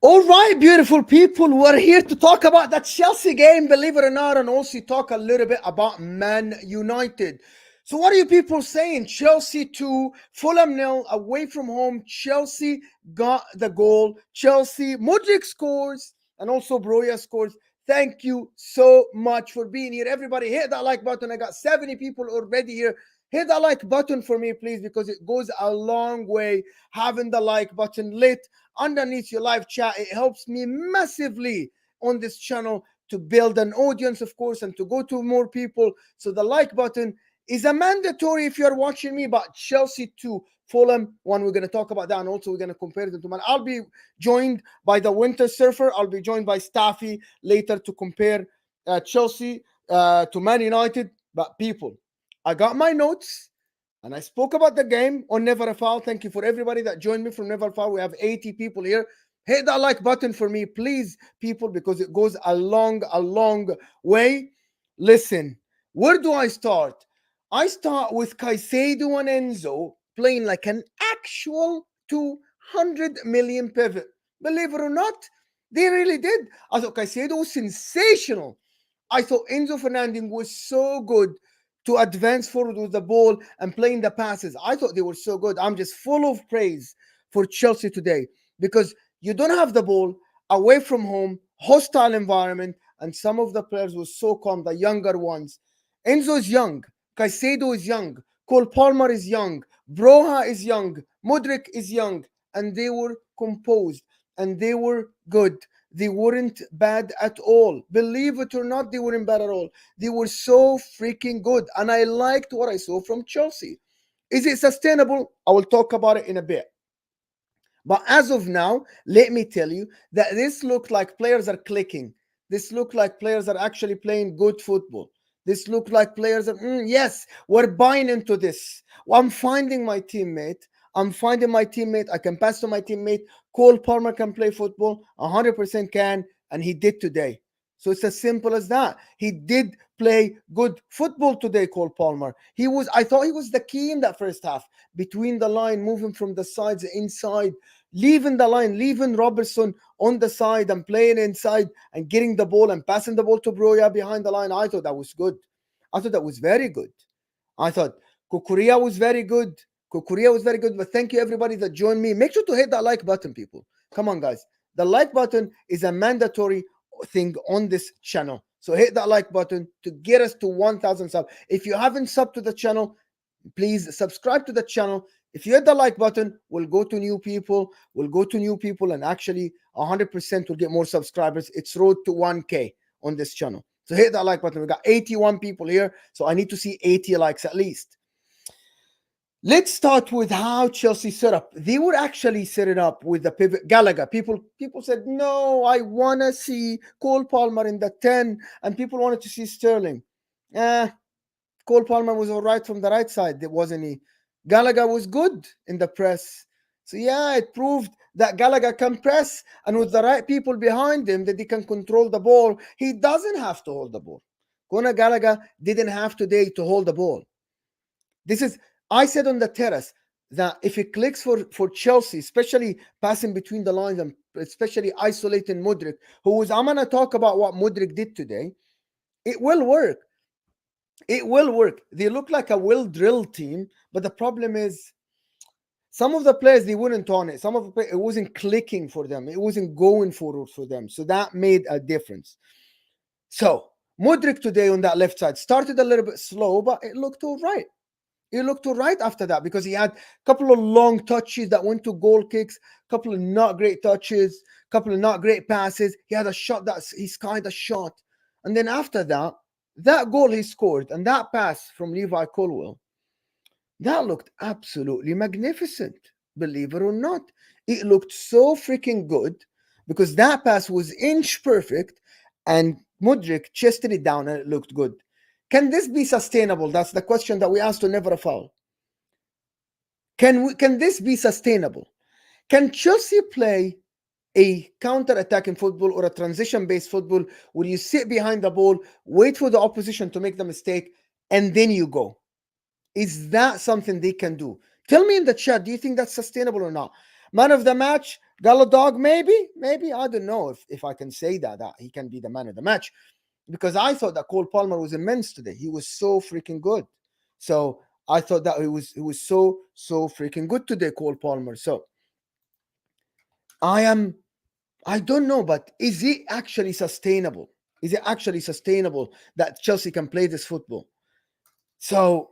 All right, beautiful people, we're here to talk about that Chelsea game, believe it or not, and also talk a little bit about Man United. So, what are you people saying? Chelsea 2, Fulham nil, away from home. Chelsea got the goal. Chelsea, Modric scores, and also Broja scores. Thank you so much for being here. Everybody, hit that like button. I got 70 people already here. Hit that like button for me, please, because it goes a long way having the like button lit underneath your live chat. It helps me massively on this channel to build an audience, of course, and to go to more people. So the like button is a mandatory if you're watching me. But Chelsea 2, Fulham 1, we're going to talk about that, and also we're going to compare it to man. I'll be joined by the Winter Surfer. I'll be joined by Staffy later to compare Chelsea to Man United. But people, I got my notes. And I spoke about the game on Never a Foul. Thank you for everybody that joined me from Never a Foul. We have 80 people here. Hit that like button for me, please, people, because it goes a long way. Listen, where do I start? I start with Caicedo and Enzo playing like an actual 200 million pivot. Believe it or not, they really did. I thought Caicedo was sensational. I thought Enzo Fernandez was so good to advance forward with the ball and playing the passes. I thought they were so good. I'm just full of praise for Chelsea today because you don't have the ball away from home, hostile environment, and some of the players were so calm, the younger ones. Enzo is young, Caicedo is young, Cole Palmer is young, Broja is young, Modric is young, and they were composed and they were good. They weren't bad at all. Believe it or not, they weren't bad at all. They were so freaking good. And I liked what I saw from Chelsea. Is it sustainable? I will talk about it in a bit. But as of now, let me tell you that this looked like players are clicking. This looked like players are actually playing good football. This looked like players are, yes, we're buying into this. I'm finding my teammate. I can pass to my teammate. Cole Palmer can play football. 100% can. And he did today. So it's as simple as that. He did play good football today, Cole Palmer. I thought he was the key in that first half. Between the line, moving from the sides inside, leaving the line, leaving Robertson on the side and playing inside and getting the ball and passing the ball to Broja behind the line. I thought that was good. I thought that was very good. I thought Kukurea was very good. But thank you, everybody that joined me. Make sure to hit that like button, people. Come on, guys. The like button is a mandatory thing on this channel. So hit that like button to get us to 1,000 subs. If you haven't subbed to the channel, please subscribe to the channel. If you hit the like button, we'll go to new people. And actually 100% will get more subscribers. It's road to 1K on this channel. So hit that like button. We got 81 people here, so I need to see 80 likes at least. Let's start with how Chelsea set up. They were actually set it up with the pivot Gallagher. People said, no, I want to see Cole Palmer in the 10, and people wanted to see Sterling. Cole Palmer was all right from the right side, wasn't he? Gallagher was good in the press. So yeah, it proved that Gallagher can press, and with the right people behind him, that he can control the ball. He doesn't have to hold the ball. Conor Gallagher didn't have today to hold the ball. I said on the terrace that if it clicks for Chelsea, especially passing between the lines and especially isolating Modric, I'm going to talk about what Modric did today, it will work. It will work. They look like a well-drilled team, but the problem is some of the players, they weren't on it. Some of the players, it wasn't clicking for them. It wasn't going forward for them. So that made a difference. So Modric today on that left side started a little bit slow, but it looked all right. He looked all right after that because he had a couple of long touches that went to goal kicks, a couple of not great touches, a couple of not great passes. He had a shot that he skied a shot. And then after that, that goal he scored and that pass from Levi Colwill, that looked absolutely magnificent. Believe it or not, it looked so freaking good because that pass was inch perfect and Modric chested it down and it looked good. Can this be sustainable? That's the question that we asked to Never a Foul. Can this be sustainable? Can Chelsea play a counter-attacking football or a transition-based football where you sit behind the ball, wait for the opposition to make the mistake, and then you go? Is that something they can do? Tell me in the chat, do you think that's sustainable or not? Man of the match, Gallo Dog, maybe, I don't know if I can say that he can be the man of the match, because I thought that Cole Palmer was immense today. He was so freaking good. So I thought that he was so freaking good today, Cole Palmer. So I don't know, but is it actually sustainable? Is it actually sustainable that Chelsea can play this football? So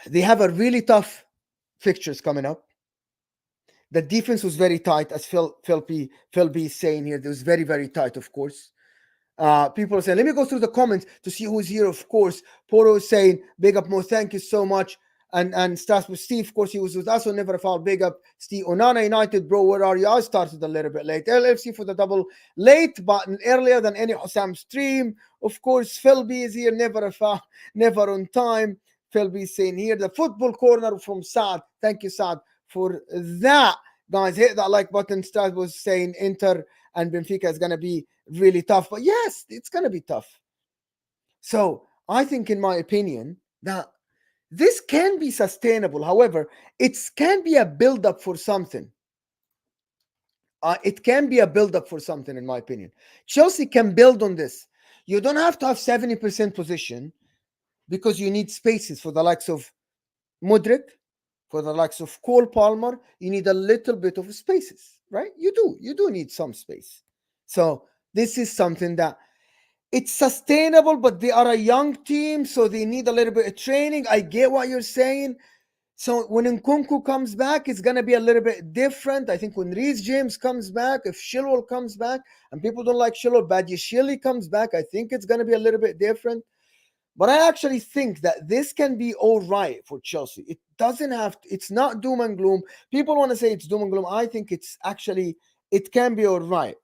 they have a really tough fixtures coming up. The defense was very tight, as Phil B is saying here. It was very, very tight, of course. People are saying, let me go through the comments to see who's here, of course. Poro is saying, big up, Mo, thank you so much. And starts with Steve, of course, he was with us, so never a foul. Big up, Steve. Onana United, bro, where are you? I started a little bit late. LFC for the double, late, but earlier than any Hossam stream. Of course, Phil B is here, never a foul, never on time. Phil B is saying here, the football corner from Saad. Thank you, Saad, for that. Guys, hit that like button. Start was saying Inter and Benfica is going to be really tough. But yes, it's going to be tough. So I think, in my opinion, that this can be sustainable. However, it can be a build-up for something. It can be a build-up for something, in my opinion. Chelsea can build on this. You don't have to have 70% position, because you need spaces for the likes of Mudryk, for the likes of Cole Palmer. You need a little bit of spaces, right? You do need some space. So this is something that it's sustainable, but they are a young team, so they need a little bit of training. I get what you're saying. So when Nkunku comes back, it's going to be a little bit different. I think when Reece James comes back, if Chilwell comes back, and people don't like Chilwell, Badiashile comes back, I think it's going to be a little bit different. But I actually think that this can be all right for Chelsea. It doesn't have to, it's not doom and gloom. People want to say it's doom and gloom. I think it's actually, it can be all right.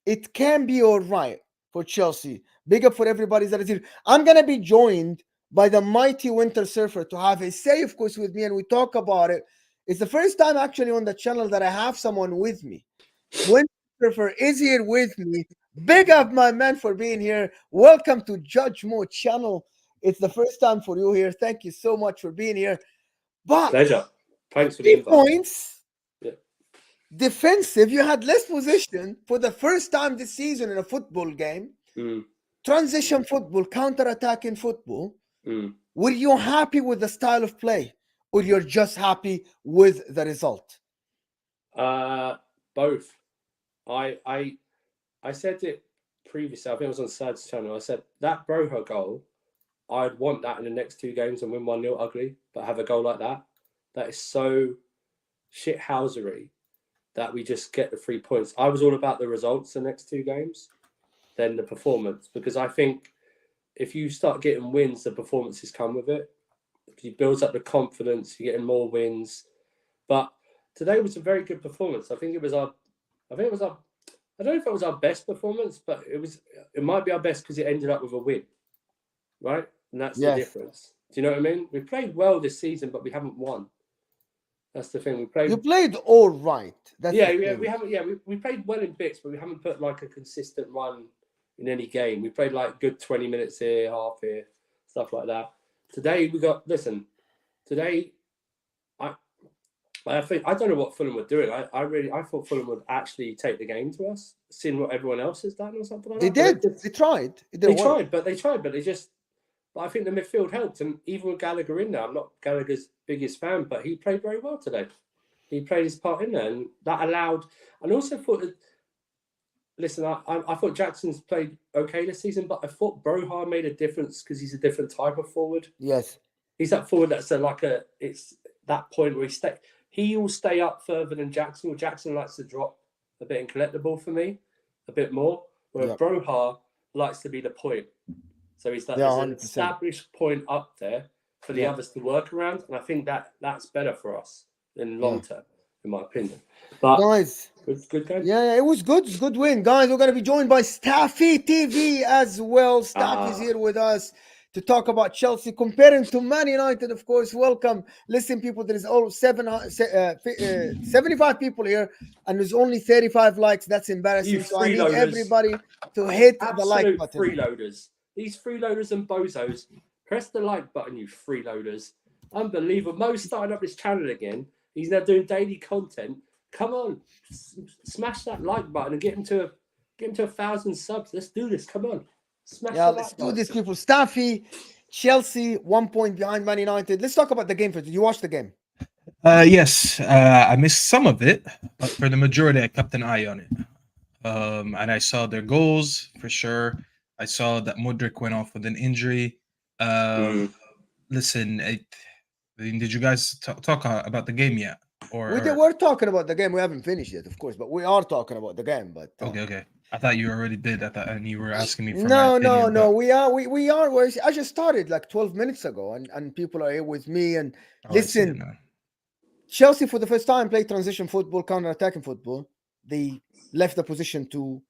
It can be all right for Chelsea. Big up for everybody that is here. I'm going to be joined by the mighty Winter Surfer to have a say, of course, with me, and we talk about it. It's the first time actually on the channel that I have someone with me. Winter Surfer is here with me. Big up, my man, for being here. Welcome to Judge Mo channel. It's the first time for you here. Thank you so much for being here. But pleasure. Thanks for the invite. Points. Yeah. Defensive. You had less position for the first time this season in a football game. Transition football, counter-attacking football. Were you happy with the style of play, or you're just happy with the result? Both. I said it previously, I think it was on Sad's channel. I said that Broja goal, I'd want that in the next two games and win 1-0 ugly, but have a goal like that. That is so shithousery that we just get the 3 points. I was all about the results the next two games than the performance, because I think if you start getting wins, the performances come with it. It builds up the confidence, you're getting more wins. But today was a very good performance. I don't know if it was our best performance, but it might be our best because it ended up with a win, right? And that's the difference. Do you know what I mean? We played well this season, but we haven't won. That's the thing. You played all right. We haven't. Yeah, we played well in bits, but we haven't put like a consistent run in any game. We played like good 20 minutes here, half here, stuff like that. Today Today, I think I don't know what Fulham were doing. I thought Fulham would actually take the game to us, seeing what everyone else has done or something like that. They tried. But I think the midfield helped, and even with Gallagher in there, I'm not Gallagher's biggest fan, but he played very well today. He played his part in there, and that allowed. And also thought that. Listen, I thought Jackson's played okay this season, but I thought Broja made a difference because he's a different type of forward. Yes, he's that forward that's it's that point where he will stay up further than Jackson. Well, Jackson likes to drop a bit and collect the ball for me a bit more, whereas Broja likes to be the point. So he's that an established point up there for the others to work around, and I think that's better for us in long term, in my opinion. But guys, good game. Yeah, it was good. It's a good win, guys. We're gonna be joined by Staffy TV as well. Staffy's here with us to talk about Chelsea, comparing to Man United, of course. Welcome. Listen, people, there is all 75 people here, and there's only 35 likes. That's embarrassing. So I need everybody to hit the like button. Freeloaders. These freeloaders and bozos, press the like button, you freeloaders. Unbelievable. Mo's starting up his channel again. He's now doing daily content. Come on, smash that like button and get him to 1,000 subs. Let's do this. Come on, smash the let's like do button. this, people. Staffy, Chelsea, 1 point behind Man United. Let's talk about the game first. You watched the game? Yes. I missed some of it, but for the majority, I kept an eye on it. And I saw their goals for sure. I saw that Mudryk went off with an injury. Listen, did you guys talk about the game yet? We're talking about the game. We haven't finished yet, of course, but we are talking about the game. But okay. I thought you already did. I thought, and you were asking me for no, my opinion. No. We are. I just started like 12 minutes ago, and people are here with me. And listen, Chelsea for the first time played transition football, counter-attacking football. They left the position to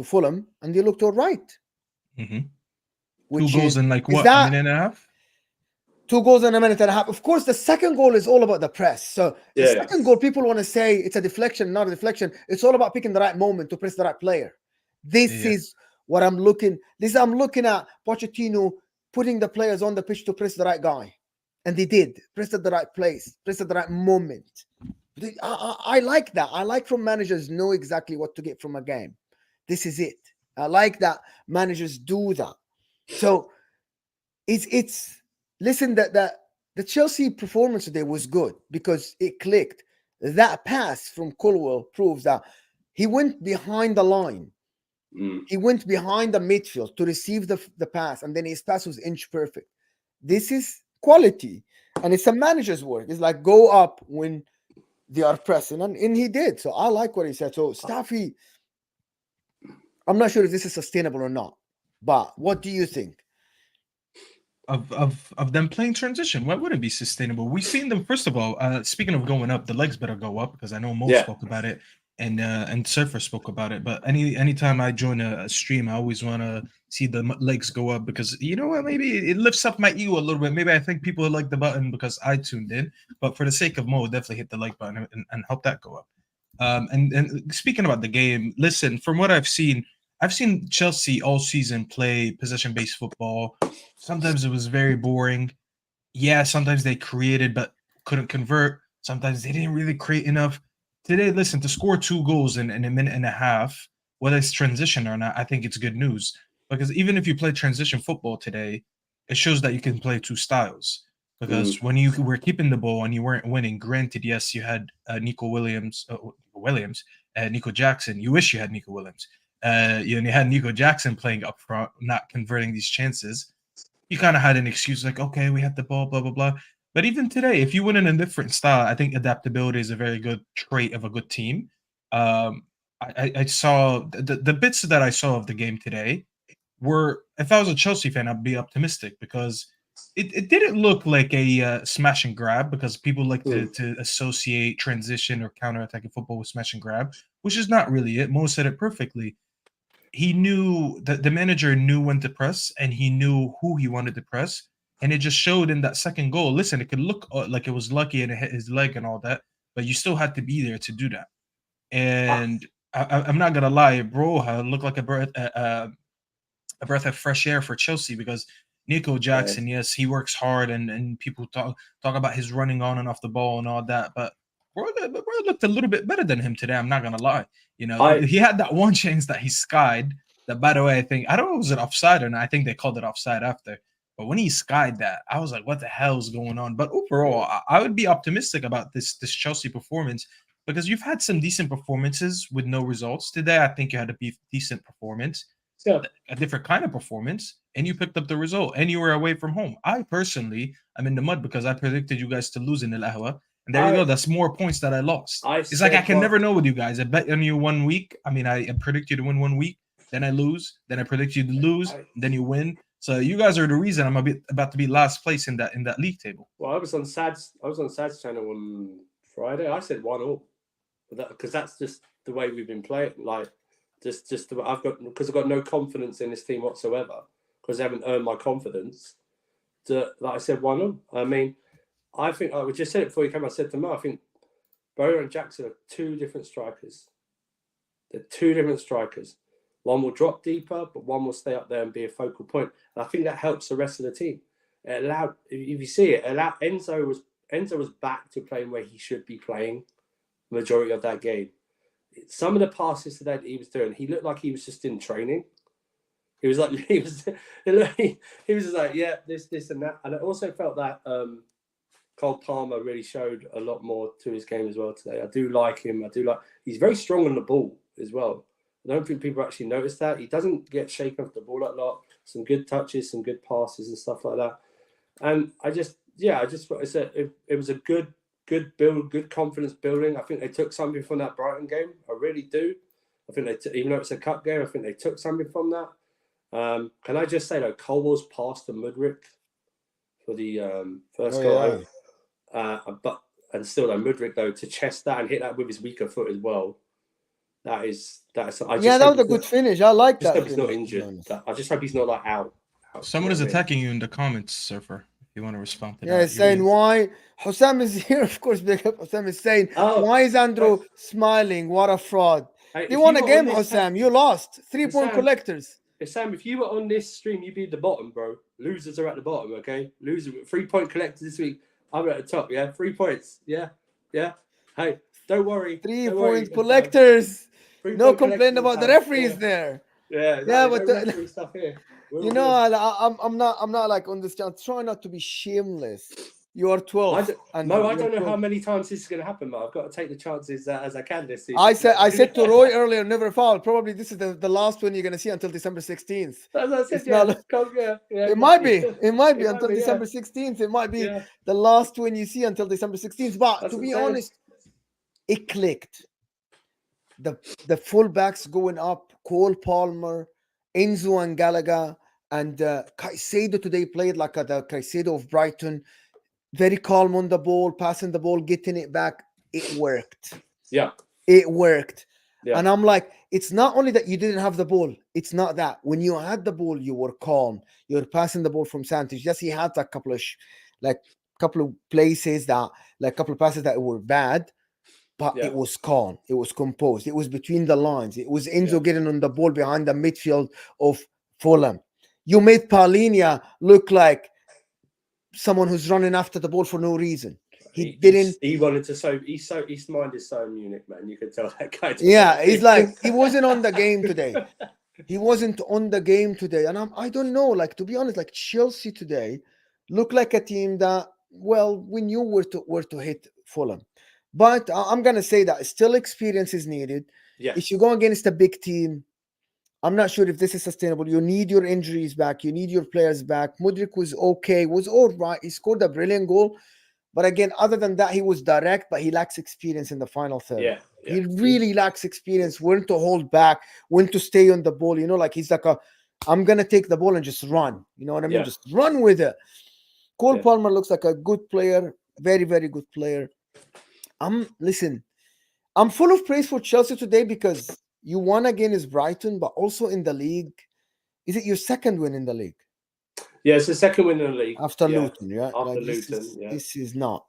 Fulham, and they looked all right. Mm-hmm. 2 goals in like what, a minute and a half? 2 goals in a minute and a half. Of course, the second goal is all about the press. So the second goal, people want to say it's a deflection, not a deflection. It's all about picking the right moment to press the right player. This is what I'm looking. I'm looking at Pochettino putting the players on the pitch to press the right guy, and they did. Press at the right place, press at the right moment. I like that. I like from managers know exactly what to get from a game. This is it. I like that managers do that. So it's. Listen, that the Chelsea performance today was good because it clicked. That pass from Colwell proves that he went behind the line. He went behind the midfield to receive the pass, and then his pass was inch perfect. This is quality, and it's a manager's work. It's like go up when they are pressing, and he did. So I like what he said. So Staffy, I'm not sure if this is sustainable or not, but what do you think? Of them playing transition, what would it be sustainable? We've seen them, first of all, speaking of going up, the legs better go up, because I know Mo spoke about it and Surfer spoke about it. But anytime I join a stream, I always want to see the legs go up, because you know what, maybe it lifts up my ego a little bit. Maybe I think people like the button because I tuned in, but for the sake of Mo, definitely hit the like button and help that go up. And speaking about the game, listen, from what I've seen Chelsea all season play possession-based football. Sometimes it was very boring. Yeah, sometimes they created but couldn't convert. Sometimes they didn't really create enough. Today, listen, to score 2 goals in a minute and a half, whether it's transition or not, I think it's good news. Because even if you play transition football today, it shows that you can play 2 styles. Because when you were keeping the ball and you weren't winning, granted, yes, you had Nico Jackson. You wish you had Nico Williams. You had Nico Jackson playing up front, not converting these chances. You kind of had an excuse like, okay, we had the ball, blah, blah, blah. But even today, if you win in a different style, I think adaptability is a very good trait of a good team. I saw the bits that I saw of the game today were, if I was a Chelsea fan, I'd be optimistic, because it didn't look like a smash and grab, because people like to associate transition or counter-attacking football with smash and grab, which is not really it. Mo said it perfectly. He knew that the manager knew when to press, and he knew who he wanted to press, and it just showed in that second goal. Listen, it could look like it was lucky and it hit his leg and all that, but you still had to be there to do that. And I'm not gonna lie, Broja looked like a breath of fresh air for Chelsea, because Nico Jackson, yes, he works hard, and people talk about his running on and off the ball and all that, but Bro looked a little bit better than him today. I'm not gonna lie. You know, he had that one chance that he skied. That, by the way, I don't know, was it offside or not? I think they called it offside after. But when he skied that, I was like, "What the hell is going on?" But overall, I would be optimistic about this Chelsea performance, because you've had some decent performances with no results. Today, I think you had a decent performance, a different kind of performance, and you picked up the result, and you were away from home. I personally, I'm in the mud because I predicted you guys to lose in El Ahwa. And there you go. That's more points that I lost. It's like I can never know with you guys. I bet on you 1 week. I mean, I predict you to win 1 week. Then I lose. Then I predict you to lose. Then you win. So you guys are the reason I'm about to be last place in that league table. Well, I was on Sad's channel on Friday. I said 1-1, because that's just the way we've been playing. Like, just I've got no confidence in this team whatsoever, because I haven't earned my confidence. Like I said, 1-1. I mean, I think we just said it before you came. I said to Mo, I think Broja and Jackson are 2 different strikers. They're 2 different strikers. One will drop deeper, but one will stay up there and be a focal point. And I think that helps the rest of the team. It allowed, if you see it, Enzo was Enzo was back to playing where he should be playing majority of that game. Some of the passes today that he was doing, he looked like he was just in training. He was like, he was just like, yeah, this and that. And I also felt that Cole Palmer really showed a lot more to his game as well today. I do like him. He's very strong on the ball as well. I don't think people actually notice that. He doesn't get shaken off the ball a lot. Some good touches, some good passes and stuff like that. And I just thought it was a good build, good confidence building. I think they took something from that Brighton game. I really do. I think even though it's a cup game, I think they took something from that. Can I just say though, Colwell's pass to Mudryk for the first goal. Yeah. And still though, Mudryk though to chest that and hit that with his weaker foot as well. That was a good finish. I like that. I just hope he's not injured. I just hope he's not like out. Someone is attacking you in the comments, Surfer. If you want to respond to that. Yeah, saying why Hussam is here. Of course, big up Hussam is saying why is Andrew smiling? What a fraud! Hey, they won a game, Hussam. You lost 3-point collectors. Sam, if you were on this stream, you'd be at the bottom, bro. Losers are at the bottom, okay? 3-point collectors this week. I'm at the top, yeah? 3 points, yeah? Hey, don't worry. 3-point collectors. No complaint about the referees there. Yeah, but referee stuff here. I'm not like on this channel. Try not to be shameless. You are 12. I don't know how many times this is going to happen, but I've got to take the chances as I can this season. I said to Roy earlier, never foul. Probably this is the last one you're going to see until December 16th. As I said, it might be until December 16th. It might be the last one you see until December 16th. But to be honest, it clicked. The fullbacks going up, Cole Palmer, Enzo and Gallagher, and Caicedo today played like the Caicedo of Brighton. Very calm on the ball, passing the ball, getting it back. It worked. Yeah. It worked. Yeah. And I'm like, it's not only that you didn't have the ball. It's not that. When you had the ball, you were calm. You were passing the ball from Santos. Yes, he had a couple of places that, like a couple of passes that were bad, but it was calm. It was composed. It was between the lines. It was Enzo getting on the ball behind the midfield of Fulham. You made Paulinho look like someone who's running after the ball for no reason. He wanted to his mind is so Munich, man. You could tell that guy. He's like he wasn't on the game today. He wasn't on the game today, and I don't know. Like, to be honest, like Chelsea today looked like a team that we knew where to hit Fulham, but I'm gonna say that still experience is needed. Yeah. If you go against a big team, I'm not sure if this is sustainable. You need your injuries back. You need your players back. Mudryk was okay, was all right. He scored a brilliant goal. But again, other than that, he was direct, but he lacks experience in the final third. Yeah. He really lacks experience, when to hold back, when to stay on the ball. You know, like he's like I'm going to take the ball and just run. You know what I mean? Yeah. Just run with it. Cole Palmer looks like a good player. Very, very good player. I'm full of praise for Chelsea today because you won against Brighton, but also in the league. Is it your second win in the league? Yeah, it's the second win in the league. After Luton, yeah? After Luton, This is not.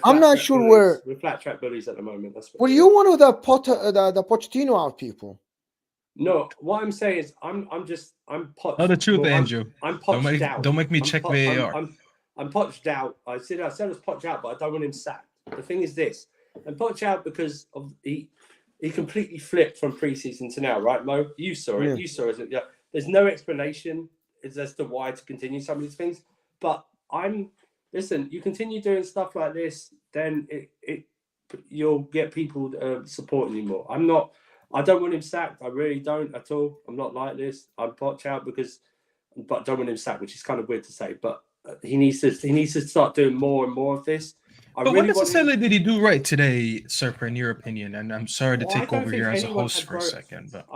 I'm not sure we're flat track bullies at the moment. That's were you one of the Pochettino out people? No, what I'm saying is I'm Poch. Oh, the truth, Andrew. I'm Poched out. Don't make me check VAR. I'm Poched out. I said I was Poch out, but I don't want him sacked. The thing is this. I'm Poch out because of he completely flipped from preseason to now, right, Mo? You saw it. Yeah. You saw it. Yeah. There's no explanation as to why to continue some of these things. But listen, you continue doing stuff like this, then you'll get people supporting you more. I don't want him sacked. I really don't at all. I'm not like this. I'm Poch out but I don't want him sacked, which is kind of weird to say. But he needs to start doing more and more of this. But what necessarily did he do right today, Surfer, in your opinion? And I'm sorry to take over here as a host for a second, but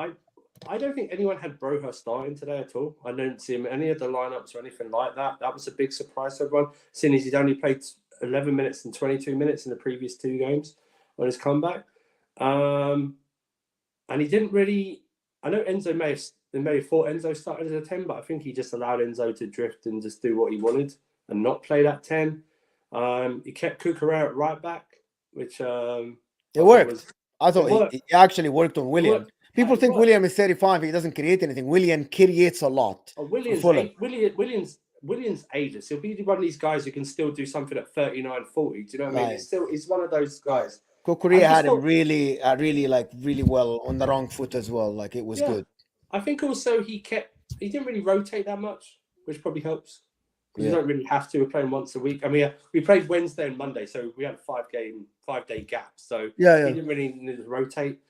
I don't think anyone had Broja starting today at all. I didn't see him in any of the lineups or anything like that. That was a big surprise to everyone, seeing as he'd only played 11 minutes and 22 minutes in the previous two games on his comeback. And he didn't really. I know Enzo may have thought Enzo started as a 10, but I think he just allowed Enzo to drift and just do what he wanted and not play that 10. He kept Cucurella at right back, which it worked. I thought it actually worked on William. People think William is 35. He doesn't create anything. William creates a lot. Williams Williams ages. He'll be one of these guys who can still do something at 39, 40. Do you know what I mean? He's one of those guys. Korea had him really well on the wrong foot as well. Like, it was good. I think also he didn't really rotate that much, which probably helps. You don't really have to. We're playing once a week. I mean, we played Wednesday and Monday, so we had a 5-day gap. So he didn't really need to rotate.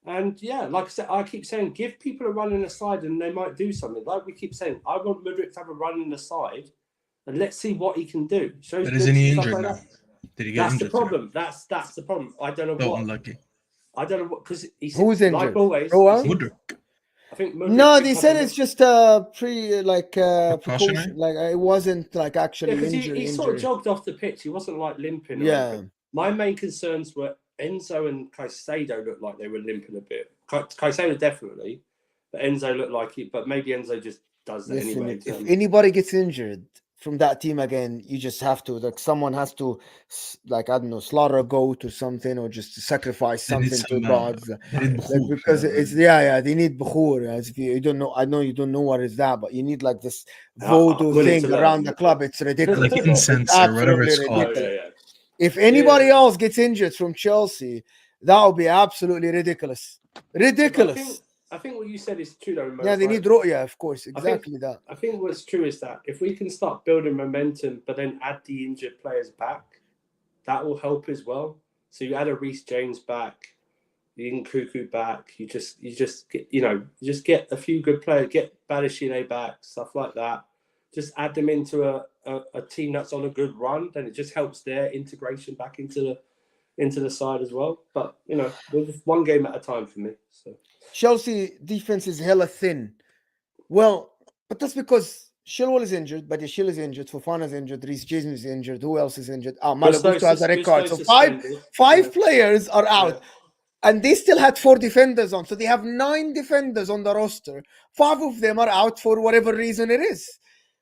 And like I said, I keep saying, give people a run in the side and they might do something. Like we keep saying, I want Mudryk to have a run in the side and let's see what he can do. But isn't he injured now? Did he get That's injured? the problem. That's the problem. I don't know what. Unlucky. I don't know what, because he's who's injured? like always. Mudryk. I think no, they said it's just precautionary. Like it wasn't like actually injury. He sort of jogged off the pitch. He wasn't like limping. My main concerns were Enzo and Caicedo looked like they were limping a bit. Caicedo definitely, but Enzo looked like it. But maybe Enzo just does that anyway. If anybody gets injured from that team again, you just have to, like, someone has to, like, I don't know, slaughter a goat or something, or just sacrifice something to gods. Because it's they need bukhur. As if you don't know, I know you don't know what is that, but you need like this voodoo thing around the club. It's ridiculous. Like incense or whatever it's called. If anybody else gets injured from Chelsea, that would be absolutely ridiculous. Ridiculous. I think what you said is true, though. They need Broja, of course. Exactly that. I think what's true is that if we can start building momentum, but then add the injured players back, that will help as well. So you add a Reece James back, you can Cuckoo back. You just get a few good players, get Badashile back, stuff like that. Just add them into a team that's on a good run, then it just helps their integration back into the side as well. But we're just one game at a time for me. So. Chelsea defense is hella thin. Well, but that's because Chilwell is injured, Badiashile is injured, Fofana is injured, Reece James is injured. Who else is injured? Malagusto has a red card. So five players are out. And they still had 4 defenders on. So they have 9 defenders on the roster. 5 of them are out for whatever reason it is.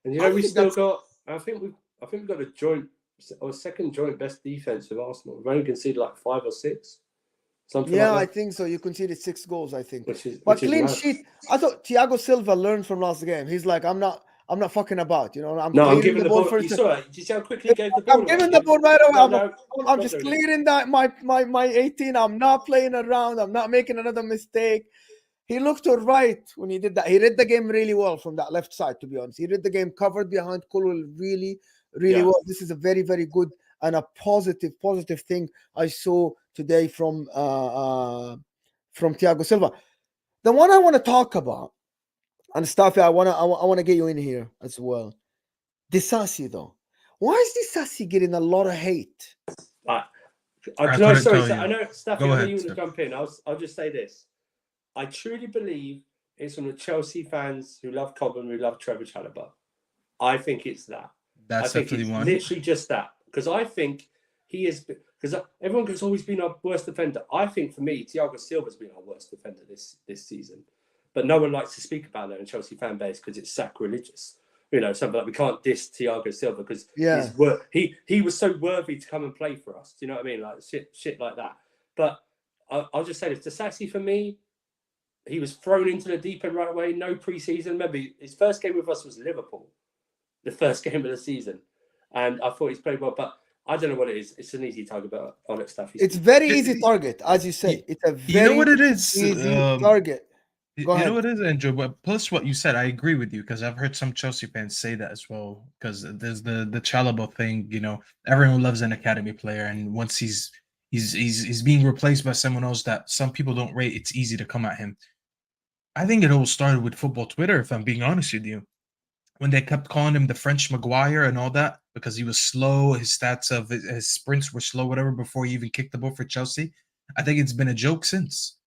And we still got, I think we've got a joint or second joint best defense with Arsenal. We've only conceded like 5 or 6. I think so. You conceded 6 goals, I think. But clean sheet. I thought Thiago Silva learned from last game. He's like, I'm not fucking about. I'm giving the ball first. You saw it. Did you see how quickly he gave the ball? I'm giving the ball right away. I'm just clearing that my 18. I'm not playing around. I'm not making another mistake. He looked all right when he did that. He read the game really well from that left side, to be honest. He read the game covered behind Kulul really, really well. This is a very, very good and a positive thing I saw today from Thiago Silva. The one I want to talk about, and Staffy, I want to get you in here as well. Disasi, though. Why is Disasi getting a lot of hate? I know, Staffy, I know you want to jump in. I'll just say this. I truly believe it's from the Chelsea fans who love Cobham, who love Trevor Chalobah. I think it's that. That's definitely one. Literally just that. Because I think he is, because everyone has always been our worst defender. I think for me, Thiago Silva's been our worst defender this season. But no one likes to speak about that in the Chelsea fan base because it's sacrilegious. Something like we can't diss Thiago Silva because he was so worthy to come and play for us. Do you know what I mean? Like shit like that. But I'll just say this. Disasi, for me, he was thrown into the deep end right away. No preseason. Remember, his first game with us was Liverpool. The first game of the season. And I thought he's played well, but I don't know what it is. It's an easy target, but on it stuff. It's very easy target, as you say. It's a very what it is? easy target. Go ahead. You know what it is, Andrew? But plus what you said, I agree with you because I've heard some Chelsea fans say that as well. Because there's the Chalobah thing. Everyone loves an academy player, and once he's being replaced by someone else that some people don't rate, it's easy to come at him. I think it all started with football Twitter, if I'm being honest with you. When they kept calling him the French Maguire and all that because he was slow, his stats of his sprints were slow, whatever, before he even kicked the ball for Chelsea. I think it's been a joke since.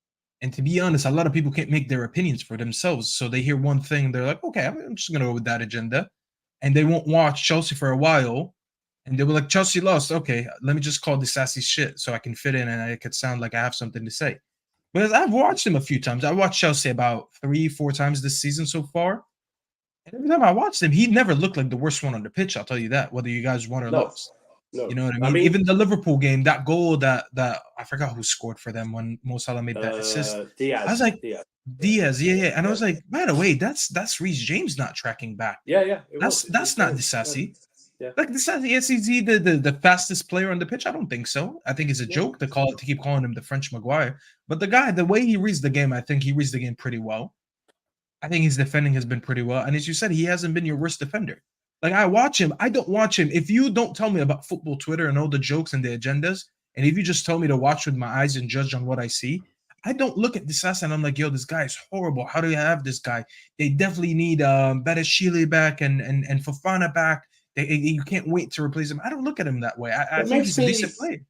And to be honest, a lot of people can't make their opinions for themselves. So they hear one thing, they're like, okay, I'm just going to go with that agenda. And they won't watch Chelsea for a while. And they were like, Chelsea lost. Okay, let me just call Disasi shit so I can fit in and I could sound like I have something to say. Because I've watched him a few times. I watched Chelsea about 3-4 times this season so far. And every time I watched him, he never looked like the worst one on the pitch. I'll tell you that, whether you guys won or lost. No. You know what I mean? Even the Liverpool game, that goal that I forgot who scored for them when Mo Salah made that assist. Diaz. I was like, Diaz, yeah. And Yeah. I was like, by the way, that's Reece James not tracking back. Yeah. That's not Disasi. Yeah. Like Disasi, is he the fastest player on the pitch? I don't think so. I think it's a joke to keep calling him the French Maguire. But the guy, the way he reads the game, I think he reads the game pretty well. I think his defending has been pretty well. And as you said, he hasn't been your worst defender. Like, I watch him. I don't watch him. If you don't tell me about football Twitter and all the jokes and the agendas, and if you just tell me to watch with my eyes and judge on what I see, I don't look at this ass and I'm like, yo, this guy is horrible. How do you have this guy? They definitely need Badashile back and Fofana back. You can't wait to replace him. I don't look at him that way. I think he's a decent player.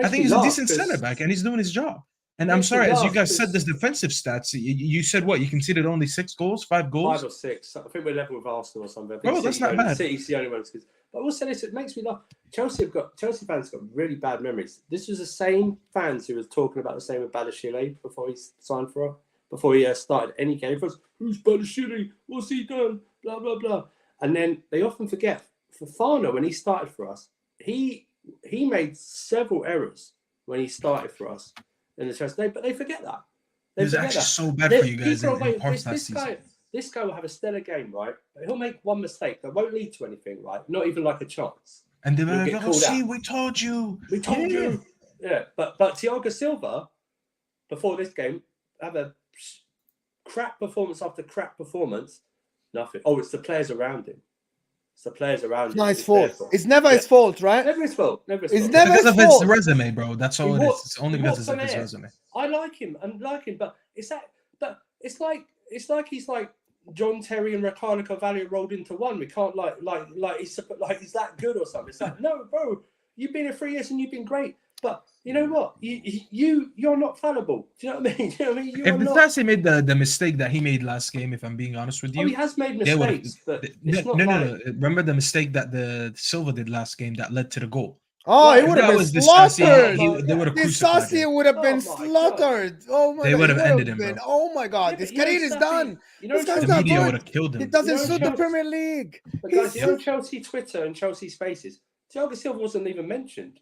I think he's a decent center back, and he's doing his job. And I'm sorry, as you guys said, this defensive stats, you said what? You conceded only 6 goals, 5 goals? 5 or 6. I think we're level with Arsenal or something. Bro, that's not bad. City's the only one. But I will say this, it makes me laugh. Chelsea fans got really bad memories. This was the same fans who was talking about the same with Badashile before he signed for us, before he started any game. Who's Badashile? What's he done? Blah, blah, blah. And then they often forget, Fofana, when he started for us, he made several errors when he started for us. In the Chelsea, but they forget that. It was actually so bad for you guys in parts last season. This guy will have a stellar game, right? But he'll make one mistake that won't lead to anything, right? Not even like a chance. And they're like, oh, see, we told you. We told you. Yeah, but Thiago Silva, before this game, have a crap performance after crap performance. Nothing. Oh, it's the players around him. It's the players around him. It's not his fault. It's never his fault, right? Never his fault. It's never his fault. Because of his resume, bro. That's all it is. It's only because of his resume. I like him, but it's like he's like John Terry and Ricardo Carvalho rolled into one. We can't like he's that good or something. It's like, no, bro, you've been here 3 years and you've been great. But you know what? You're not fallible. Do you know what I mean? Do you know what I mean? If Disasi made the mistake that he made last game, if I'm being honest with you, he has made mistakes. But no. Remember the mistake that the Silva did last game that led to the goal? Oh, it would have been slaughtered. They would have crucified him. would have been slaughtered. Oh my God. They would have ended him, bro. Oh my God. This career is done. This guy's the not media good. would have killed him. It doesn't suit the Premier League. But guys, you know Chelsea Twitter and Chelsea Spaces, Thiago Silva wasn't even mentioned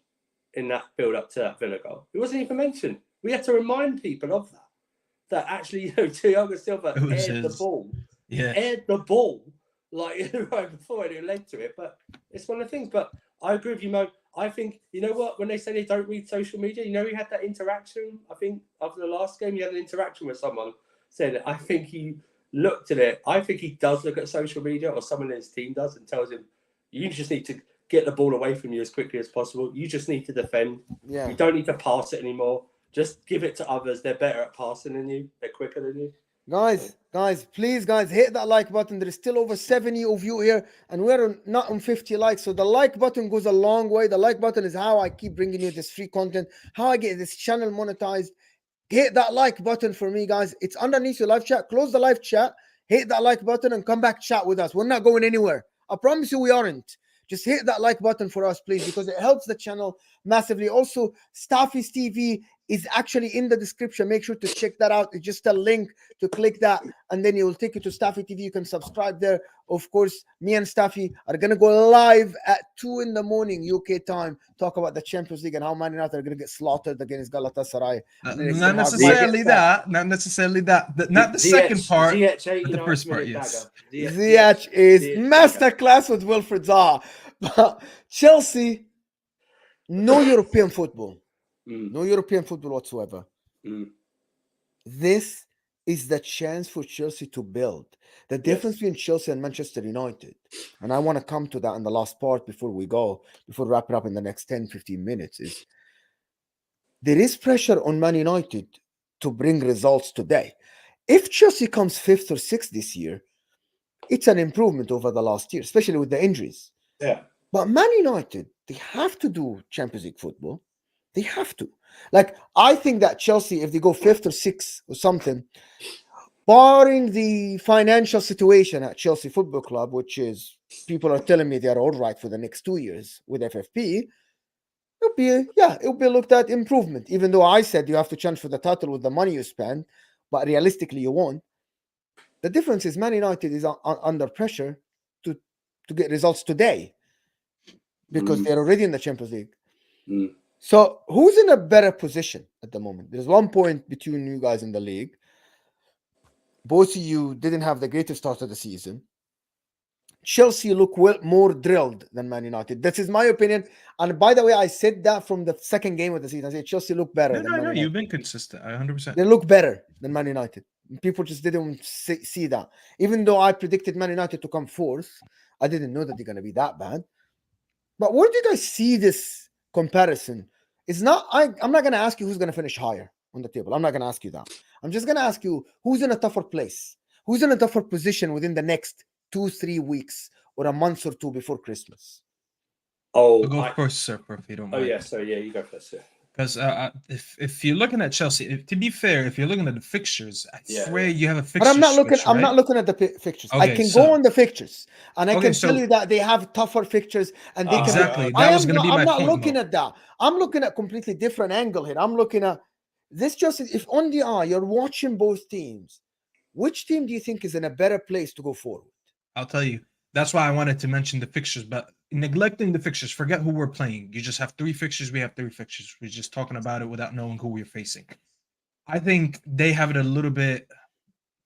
in that build-up to that Villa goal. It wasn't even mentioned. We had to remind people of that. That actually, Thiago Silva aired the ball. Yeah. Aired the ball like right before it led to it. But it's one of the things. But I agree with you, Mo. I think, you know what, when they say they don't read social media, you know, he had that interaction, I think, after the last game, he had an interaction with someone saying that I think he looked at it. I think he does look at social media, or someone in his team does, and tells him, you just need to get the ball away from you as quickly as possible. You just need to defend. Yeah. You don't need to pass it anymore. Just give it to others. They're better at passing than you. They're quicker than you. Guys, please, guys, hit that like button. There is still over 70 of you here, and we're not on 50 likes. So the like button goes a long way. The like button is how I keep bringing you this free content, how I get this channel monetized. Hit that like button for me, guys. It's underneath your live chat. Close the live chat, hit that like button, and come back chat with us. We're not going anywhere. I promise you we aren't. Just hit that like button for us, please, because it helps the channel massively. Also, Staffy's TV is actually in the description. Make sure to check that out. It's just a link to click that, and then it will take you to Staffy TV. You can subscribe there. Of course, me and Staffy are going to go live at 2 in the morning UK time, talk about the Champions League and how Man United are going to get slaughtered against Galatasaray. Not necessarily that. Not necessarily that. Not the second part, but the first part, yes. Ziyech is masterclass with Wilfried Zaha. But Chelsea, no European football. No European football whatsoever. This is the chance for Chelsea to build. The difference between Chelsea and Manchester United, and I want to come to that in the last part before we wrap it up in the next 10, 15 minutes, is there is pressure on Man United to bring results today. If Chelsea comes 5th or 6th this year, it's an improvement over the last year, especially with the injuries. Yeah. But Man United, they have to do Champions League football. They have to. Like, I think that Chelsea, if they go 5th or 6th or something, barring the financial situation at Chelsea Football Club, which is, people are telling me they are all right for the next 2 years with FFP, it'll be looked at improvement. Even though I said you have to challenge for the title with the money you spend, but realistically you won't. The difference is Man United is under pressure to get results today. because they're already in the Champions League. Mm. So who's in a better position at the moment? There's 1 point between you guys in the league. Both of you didn't have the greatest start of the season. Chelsea look more drilled than Man United. That is my opinion. And by the way, I said that from the second game of the season. I said Chelsea look better than Man United. You've been consistent. 100%. They look better than Man United. People just didn't see that. Even though I predicted Man United to come fourth, I didn't know that they're going to be that bad. But where do you guys see this comparison? It's not. I'm not going to ask you who's going to finish higher on the table. I'm not going to ask you that. I'm just going to ask you who's in a tougher place, who's in a tougher position within the next 2-3 weeks or a month or two before Christmas. I'll go first, sir, if you don't mind. Oh yeah, so yeah, you go first, sir. Because if you're looking at Chelsea, to be fair, if you're looking at the fixtures, I swear you have a fixture. But I'm not looking. Switch, I'm right? not looking at the fixtures. Okay, I can go on the fixtures, and I can tell you that they have tougher fixtures, and they exactly. can. That was going to be my point. I'm not looking at that. I'm looking at a completely different angle here. I'm looking at this. Just if on the eye you're watching both teams, which team do you think is in a better place to go forward? I'll tell you. That's why I wanted to mention the fixtures, but neglecting the fixtures, forget who we're playing. You just have 3 fixtures. We have 3 fixtures. We're just talking about it without knowing who we're facing. I think they have it a little bit.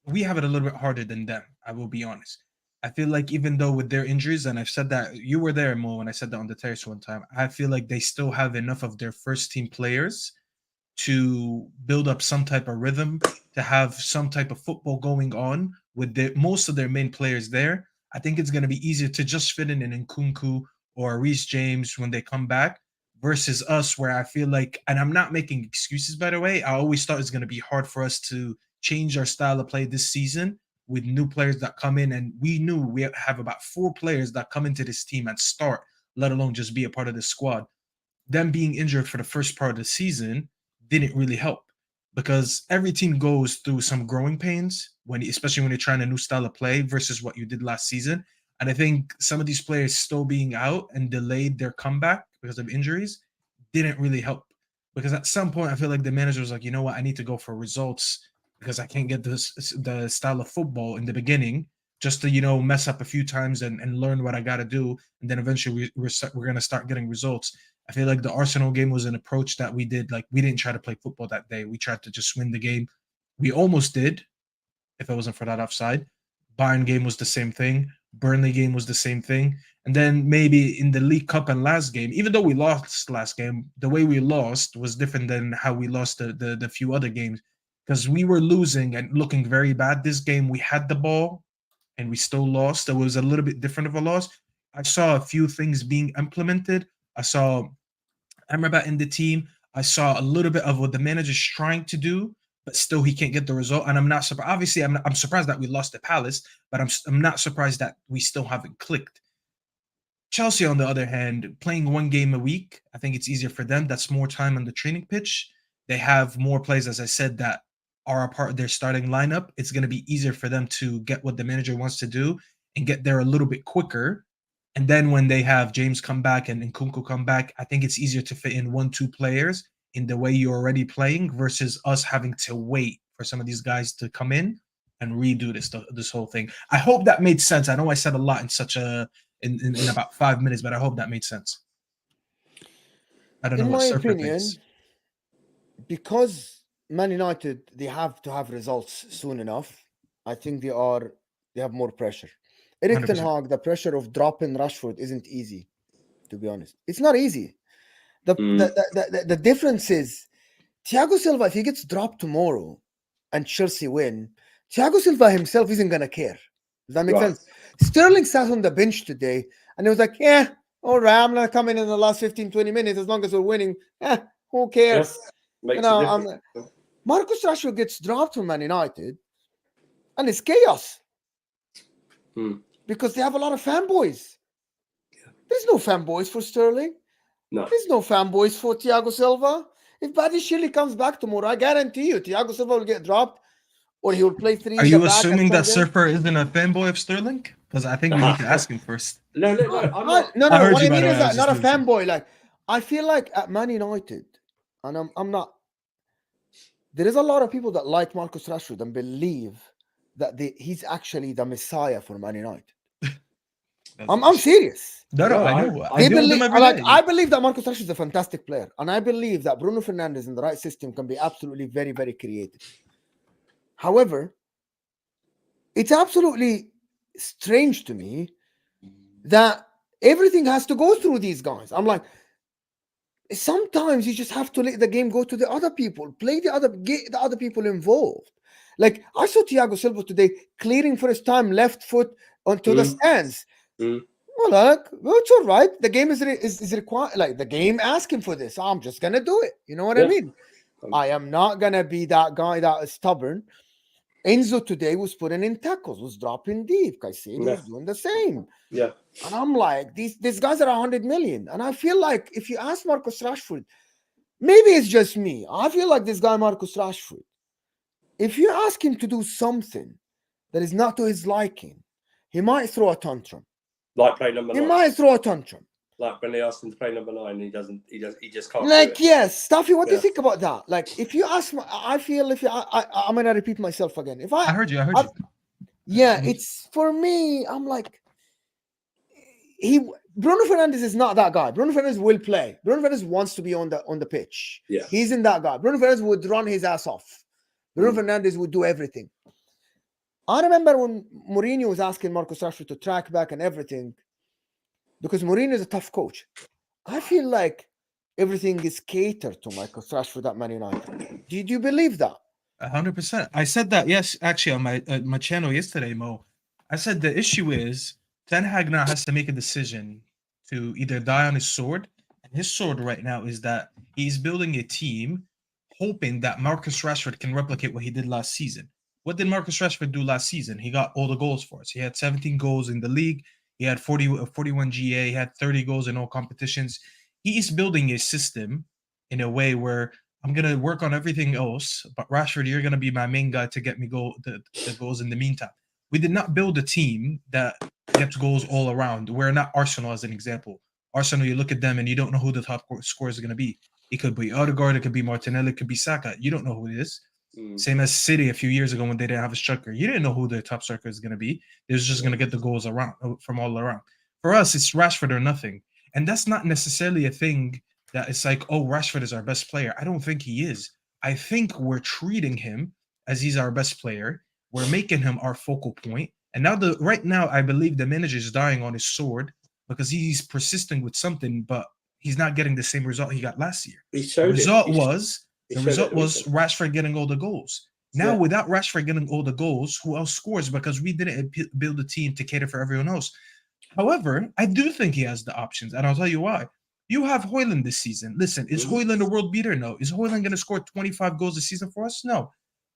We have it a little bit harder than them. I will be honest. I feel like even though with their injuries, and I've said that, you were there, Mo, when I said that on the terrace one time, I feel like they still have enough of their first team players to build up some type of rhythm, to have some type of football going on with most of their main players there. I think it's going to be easier to just fit in an Nkunku or Reece James when they come back versus us, where I feel like, and I'm not making excuses, by the way, I always thought it's going to be hard for us to change our style of play this season with new players that come in. And we knew we have about 4 players that come into this team and start, let alone just be a part of the squad. Them being injured for the first part of the season didn't really help, because every team goes through some growing pains, especially when you're trying a new style of play versus what you did last season. And I think some of these players still being out and delayed their comeback because of injuries didn't really help. Because at some point, I feel like the manager was like, you know what, I need to go for results because I can't get the style of football in the beginning just to, mess up a few times and learn what I got to do. And then eventually we're going to start getting results. I feel like the Arsenal game was an approach that we did. Like, we didn't try to play football that day. We tried to just win the game. We almost did, if it wasn't for that offside. Bayern game was the same thing. Burnley game was the same thing. And then maybe in the League Cup and last game, even though we lost last game, the way we lost was different than how we lost the few other games, because we were losing and looking very bad. This game, we had the ball and we still lost. It was a little bit different of a loss. I saw a few things being implemented. I saw Amrabat in the team. I saw a little bit of what the manager's trying to do, but still he can't get the result. And I'm not surprised. Obviously, I'm surprised that we lost to Palace, but I'm not surprised that we still haven't clicked. Chelsea, on the other hand, playing 1 game a week, I think it's easier for them. That's more time on the training pitch. They have more players, as I said, that are a part of their starting lineup. It's going to be easier for them to get what the manager wants to do and get there a little bit quicker. And then when they have James come back and Nkunku come back, I think it's easier to fit in 1-2 players in the way you're already playing versus us having to wait for some of these guys to come in and redo this whole thing. I hope that made sense. I know I said a lot in about 5 minutes, but I hope that made sense. I don't know what Surfer thinks. Because Man United, they have to have results soon enough. I think they have more pressure. Erik Ten Hag, the pressure of dropping Rashford isn't easy, to be honest. It's not easy. The difference is Thiago Silva, if he gets dropped tomorrow and Chelsea win, Thiago Silva himself isn't going to care. Does that make sense? Sterling sat on the bench today and he was like, yeah, all right, I'm going to come in the last 15, 20 minutes as long as we're winning. Who cares? Marcus Rashford gets dropped from Man United and it's chaos. Because they have a lot of fanboys. There's no fanboys for Sterling. No. There's no fanboys for Thiago Silva. If Badiashile comes back tomorrow, I guarantee you, Thiago Silva will get dropped or he will play 3. Are you assuming that Surfer isn't a fanboy of Sterling? Because I think we need to ask him first. No, I'm not. No. What I mean is that not a fanboy. Like, I feel like at Man United, and I'm not. There is a lot of people that like Marcus Rashford and believe that he's actually the Messiah for Man United. I'm serious. No, No, I know. I They deal with believe, them every like, day. I believe that Marcus Rashford is a fantastic player, and I believe that Bruno Fernandes in the right system can be absolutely very, very creative. However, it's absolutely strange to me that everything has to go through these guys. I'm like, sometimes you just have to let the game go to the other people, get the other people involved. Like, I saw Thiago Silva today clearing for his time, left foot onto the stands. Well, look, it's all right. The game is required. Like, the game asking for this. I'm just gonna do it. You know what I mean? I am not gonna be that guy that is stubborn. Enzo today was putting in tackles, was dropping deep. Caicedo was doing the same. Yeah. And I'm like, these guys are 100 million. And I feel like if you ask Marcus Rashford, maybe it's just me. I feel like this guy, Marcus Rashford, if you ask him to do something that is not to his liking, he might throw a tantrum. Like play number 9. He might throw a tantrum. Like when they asked him to play number 9, he just can't. Like, do it. yes, Staffy, what do you think about that? Like, if you ask, I feel if you, I'm gonna repeat myself again. If I heard you. Yeah, it's for me. I'm like, Bruno Fernandes is not that guy. Bruno Fernandes will play. Bruno Fernandes wants to be on the pitch. Yeah, he's in that guy. Bruno Fernandes would run his ass off. Bruno Fernandes would do everything. I remember when Mourinho was asking Marcus Rashford to track back and everything, because Mourinho is a tough coach. I feel like everything is catered to Marcus Rashford at Man United. Do you believe that? 100%. I said that, yes, actually, on my channel yesterday, Mo. I said the issue is Ten Hag now has to make a decision to either die on his sword. And his sword right now is that he's building a team hoping that Marcus Rashford can replicate what he did last season. What did Marcus Rashford do last season? He got all the goals for us. He had 17 goals in the league. He had 41 GA. He had 30 goals in all competitions. He is building a system in a way where I'm going to work on everything else, but Rashford, you're going to be my main guy to get me the goals in the meantime. We did not build a team that gets goals all around. We're not Arsenal, as an example. Arsenal, you look at them and you don't know who the top scorer is going to be. It could be Odegaard, it could be Martinelli, it could be Saka. You don't know who it is. Same as City a few years ago when they didn't have a striker. You didn't know who their top striker is going to be. They're just going to get the goals around from all around. For us, it's Rashford or nothing. And that's not necessarily a thing that it's like, oh, Rashford is our best player. I don't think he is. I think we're treating him as he's our best player. We're making him our focal point. And now, right now, I believe the manager is dying on his sword because he's persisting with something, but he's not getting the same result he got last year. The result was Rashford getting all the goals. Now, without Rashford getting all the goals, who else scores? Because we didn't build a team to cater for everyone else. However, I do think he has the options, and I'll tell you why. You have Højlund this season. Listen, is Højlund a world beater? No. Is Højlund going to score 25 goals this season for us? No.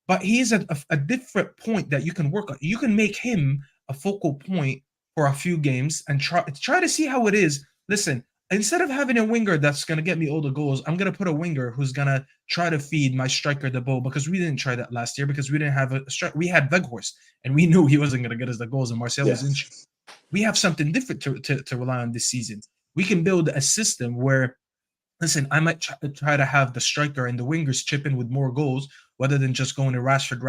But he is a different point that you can work on. You can make him a focal point for a few games and try to see how it is. Listen, instead of having a winger that's going to get me all the goals, I'm going to put a winger who's going to try to feed my striker the ball, because we didn't try that last year because we didn't have a striker. We had Weghorst, and we knew he wasn't going to get us the goals, and Marcel was injured. We have something different to rely on this season. We can build a system where, listen, I might try to have the striker and the wingers chip in with more goals rather than just going to Rashford.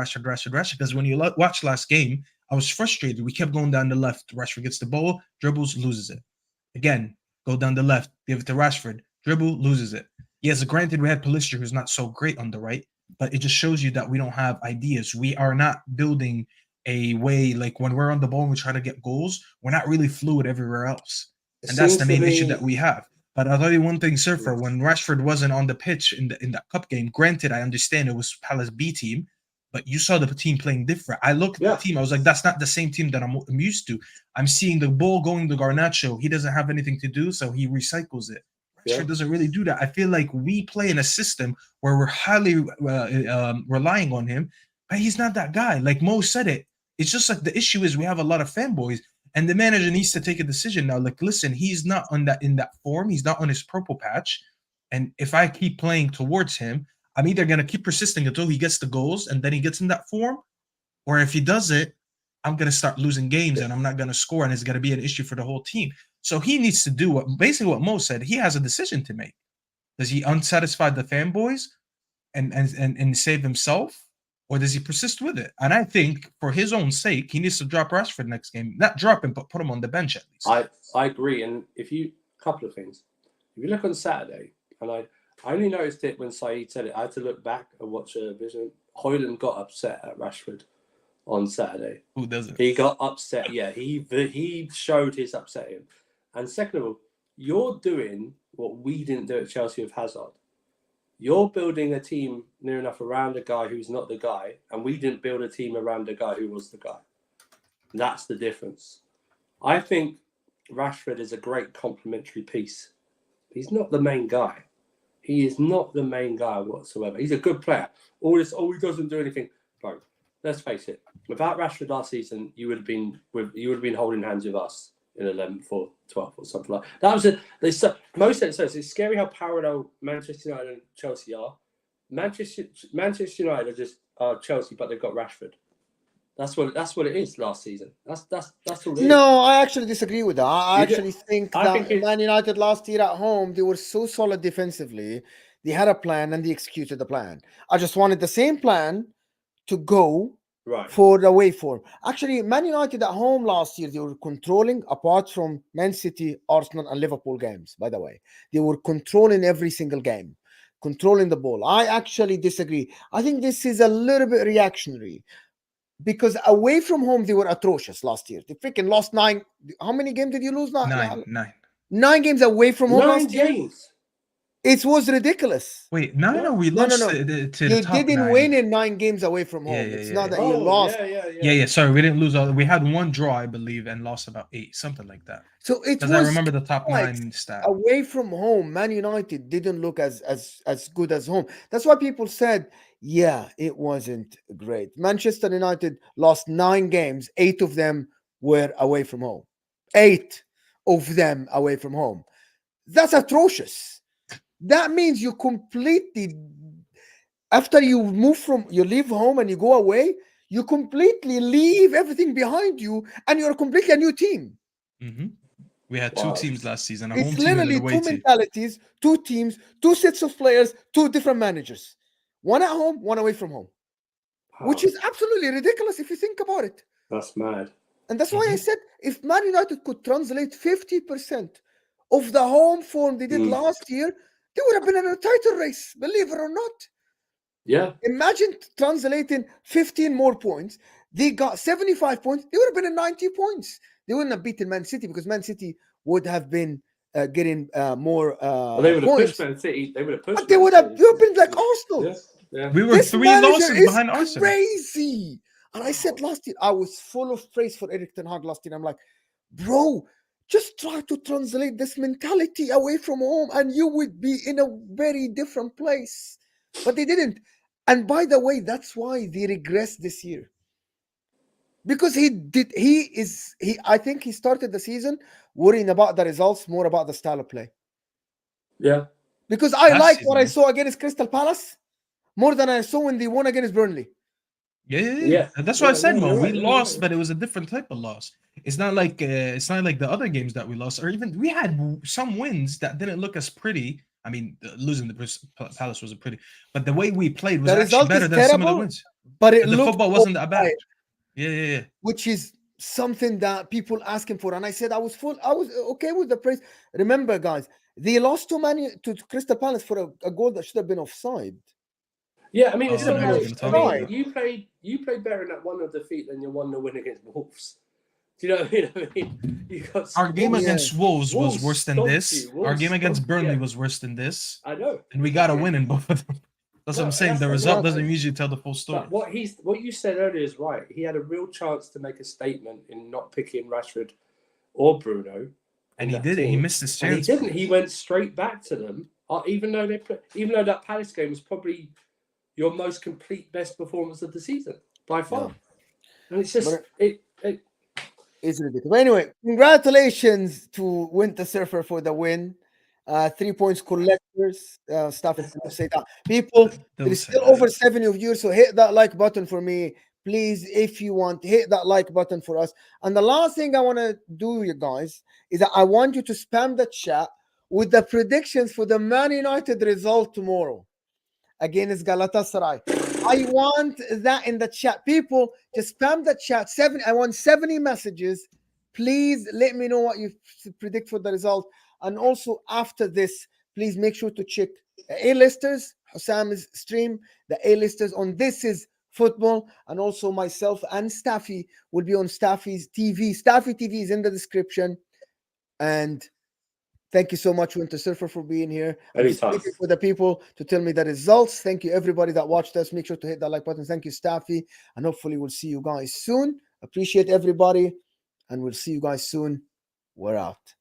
Because when you watch last game, I was frustrated. We kept going down the left. Rashford gets the ball, dribbles, loses it. Again, go down the left, give it to Rashford, dribble, loses it. Yes, granted, we had Pulisic, who's not so great on the right, but it just shows you that we don't have ideas. We are not building a way, like when we're on the ball and we try to get goals, we're not really fluid everywhere else. And that's the main issue that we have. But I'll tell you one thing, Surfer, when Rashford wasn't on the pitch in that cup game, granted, I understand it was Palace B team, but you saw the team playing different. I looked at the team, I was like, that's not the same team that I'm used to. I'm seeing the ball going to Garnacho. He doesn't have anything to do, so he recycles it. Rashford doesn't really do that. I feel like we play in a system where we're highly relying on him, but he's not that guy. Like Mo said it. It's just like the issue is we have a lot of fanboys, and the manager needs to take a decision now. Like, listen, he's not in that form. He's not on his purple patch. And if I keep playing towards him, I'm either going to keep persisting until he gets the goals and then he gets in that form, or if he does it, I'm going to start losing games and I'm not going to score, and it's going to be an issue for the whole team. So he needs to do basically what Mo said. He has a decision to make. Does he unsatisfy the fanboys and save himself? or does he persist with it? And I think for his own sake, he needs to drop Rashford next game. Not drop him, but put him on the bench at least. I agree. And couple of things. If you look on Saturday, and I only noticed it when Saeed said it, I had to look back and watch a vision. Højlund got upset at Rashford on Saturday. Who doesn't? He got upset. Yeah, he showed his upsetting. And second of all, you're doing what we didn't do at Chelsea with Hazard. You're building a team near enough around a guy who's not the guy, and we didn't build a team around a guy who was the guy. That's the difference. I think Rashford is a great complementary piece. He's not the main guy. He is not the main guy whatsoever. He's a good player. He doesn't do anything. Bro, let's face it. Without Rashford last season, you would have been holding hands with us in 11th or 12th or something like that. Most of it. It's scary how parallel Manchester United and Chelsea are. Manchester United are just Chelsea, but they've got Rashford. That's what it is last season. That's all it is. No, I actually disagree with that. I actually think that Man United last year at home, they were so solid defensively. They had a plan and they executed the plan. I just wanted the same plan to go for the away form. Actually, Man United at home last year, they were controlling, apart from Man City, Arsenal, and Liverpool games, by the way. They were controlling every single game, controlling the ball. I actually disagree. I think this is a little bit reactionary. Because away from home, they were atrocious last year. They freaking lost 9. How many games did you lose? 9. 9 games away from home last year. 9 games. It was ridiculous. Wait, no, we lost to the top 9. You didn't win in 9 games away from home. It's not that you lost. Yeah. Sorry, we didn't lose all. We had 1 draw, I believe, and lost about 8, something like that. So it was. I remember the top 9 stat. Away from home, Man United didn't look as good as home. That's why people said, yeah, it wasn't great. Manchester United lost 9 games. 8 of them were away from home. 8 of them away from home. That's atrocious. That means you completely, after you leave home and you go away, you completely leave everything behind you and you're completely a new team. Mm-hmm. We had 2 teams last season. It's literally 2 mentalities, 2 teams, 2 sets of players, 2 different managers. 1 at home, 1 away from home. Which is absolutely ridiculous if you think about it. That's mad. And that's why I said, if Man United could translate 50% of the home form they did last year, they would have been in a title race, believe it or not. Yeah. Imagine translating 15 more points. They got 75 points. They would have been in 90 points. They wouldn't have beaten Man City because Man City would have been getting more they would have points. pushed Man City. They would have pushed. But they would have been like Arsenal. Yeah. We were 3 losses behind Arsenal. Crazy. And I said last year, I was full of praise for Erik ten Hag last year. I'm like, bro, just try to translate this mentality away from home and you would be in a very different place. But they didn't. And by the way, that's why they regressed this year. Because I think he started the season worrying about the results, more about the style of play. Yeah. Because I liked what I saw against Crystal Palace more than I saw when they won against Burnley. Yeah. That's what I said, man. We lost, but it was a different type of loss. It's not like the other games that we lost, or even we had some wins that didn't look as pretty. I mean, losing the Palace wasn't pretty, but the way we played was actually better than some of the wins. But the football wasn't that bad. Yeah. Which is something that people asking for, and I said I was okay with the praise. Remember, guys, they lost to Crystal Palace for a goal that should have been offside. Yeah, I mean, it's you played better in that 1-0 defeat than your 1-0 win against Wolves. Do you know what I mean? Our game against Wolves was worse than this. Our game against Burnley was worse than this. I know. And we got a win in both of them. That's what I'm saying. The result doesn't usually tell the full story. But what you said earlier is right. He had a real chance to make a statement in not picking Rashford or Bruno. And he did it. He missed his chance. He didn't. He went straight back to them. Even though that Palace game was probably your most complete best performance of the season by far. And it's just it's ridiculous. But anyway, congratulations to Winter Surfer for the win. 3 points collectors. Stuff say that. People, there's still over 70 of you, so hit that like button for me. Please, if you want, hit that like button for us. And the last thing I want to do, you guys, is that I want you to spam the chat with the predictions for the Man United result tomorrow against Galatasaray. I want that in the chat. People, just spam the chat. I want 70 messages. Please let me know what you predict for the result. And also after this, please make sure to check the A-listers, Hussam's stream, the A-listers on This Is Football, and also myself and Staffy will be on Staffy's TV. Staffy TV is in the description. And thank you so much, Winter Surfer, for being here. I'm just waiting for the people to tell me the results. Thank you, everybody that watched us. Make sure to hit that like button. Thank you, Staffy. And hopefully we'll see you guys soon. Appreciate everybody. And we'll see you guys soon. We're out.